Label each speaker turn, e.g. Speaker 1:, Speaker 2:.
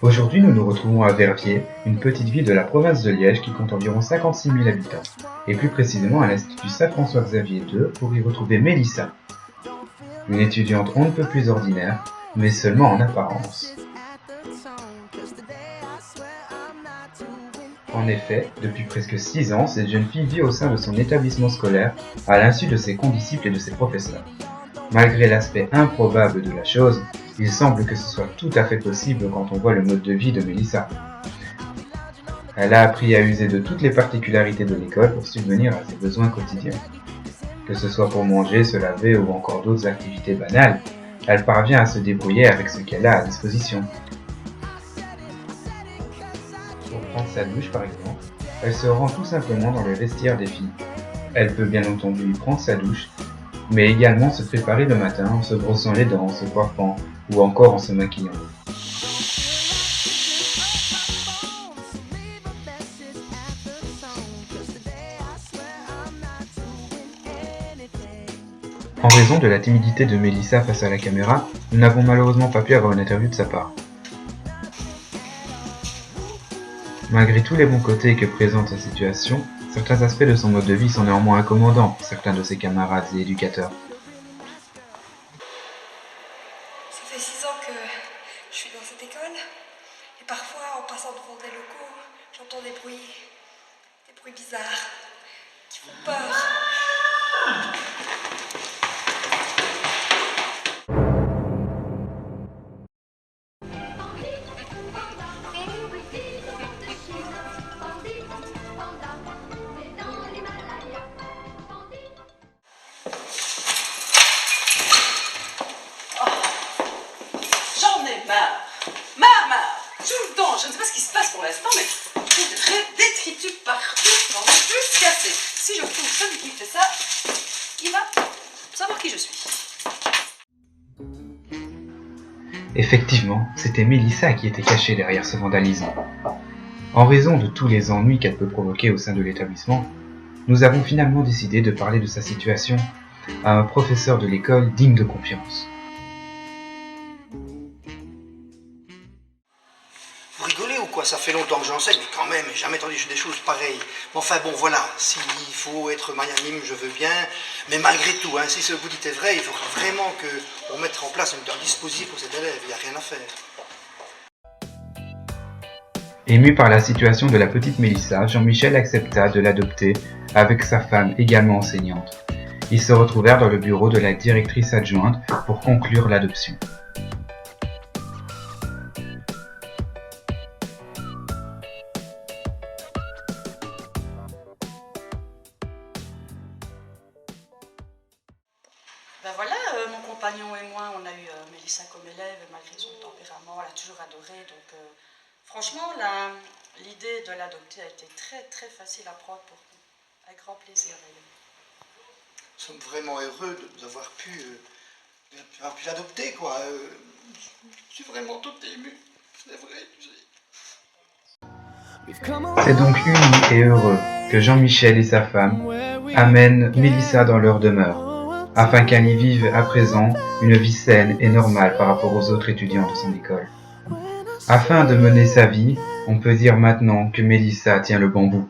Speaker 1: Aujourd'hui, nous nous retrouvons à Verviers, une petite ville de la province de Liège qui compte environ 56 000 habitants, et plus précisément à l'Institut Saint-François-Xavier II pour y retrouver Mélissa, une étudiante on ne peut plus ordinaire, mais seulement en apparence. En effet, depuis presque 6 ans, cette jeune fille vit au sein de son établissement scolaire, à l'insu de ses condisciples et de ses professeurs. Malgré l'aspect improbable de la chose, il semble que ce soit tout à fait possible quand on voit le mode de vie de Mélissa. Elle a appris à user de toutes les particularités de l'école pour subvenir à ses besoins quotidiens. Que ce soit pour manger, se laver ou encore d'autres activités banales, elle parvient à se débrouiller avec ce qu'elle a à disposition. Pour prendre sa douche par exemple, elle se rend tout simplement dans le vestiaire des filles. Elle peut bien entendu y prendre sa douche, mais également se préparer le matin en se brossant les dents, en se coiffant ou encore en se maquillant. En raison de la timidité de Mélissa face à la caméra, nous n'avons malheureusement pas pu avoir une interview de sa part. Malgré tous les bons côtés que présente sa situation, certains aspects de son mode de vie sont néanmoins incommodants pour certains de ses camarades et éducateurs.
Speaker 2: Ça fait 6 ans que je suis dans cette école et parfois en passant devant des locaux, j'entends des bruits bizarres qui font peur.
Speaker 3: J'en ai marre, tout le temps. Je ne sais pas ce qui se passe pour l'instant, mais des détritus partout, j'en ai plus cassé. Si je trouve celui qui fait ça, il va savoir qui je suis.
Speaker 1: Effectivement, c'était Mélissa qui était cachée derrière ce vandalisme. En raison de tous les ennuis qu'elle peut provoquer au sein de l'établissement, nous avons finalement décidé de parler de sa situation à un professeur de l'école digne de confiance.
Speaker 4: Vous rigolez ou quoi? Ça fait longtemps que j'enseigne, mais quand même, j'ai jamais entendu des choses pareilles. Mais enfin bon, voilà, s'il faut être magnanime, je veux bien. Mais malgré tout, si ce que vous dites est vrai, il faudra vraiment qu'on mette en place un dispositif pour cet élève, il n'y a rien à faire.
Speaker 1: Ému par la situation de la petite Mélissa, Jean-Michel accepta de l'adopter avec sa femme également enseignante. Ils se retrouvèrent dans le bureau de la directrice adjointe pour conclure l'adoption.
Speaker 3: Ben voilà, mon compagnon et moi, on a eu Mélissa comme élève, malgré son tempérament, elle a toujours adoré. Donc franchement, l'idée de l'adopter a été très facile à prendre pour nous. Avec grand plaisir d'ailleurs.
Speaker 4: Nous sommes vraiment heureux d'avoir pu l'adopter, quoi. Je suis vraiment tout ému, c'est vrai.
Speaker 1: C'est donc uni et heureux que Jean-Michel et sa femme amènent Mélissa dans leur demeure, afin qu'elle y vive à présent une vie saine et normale par rapport aux autres étudiants de son école. Afin de mener sa vie, on peut dire maintenant que Mélissa tient le bon bout.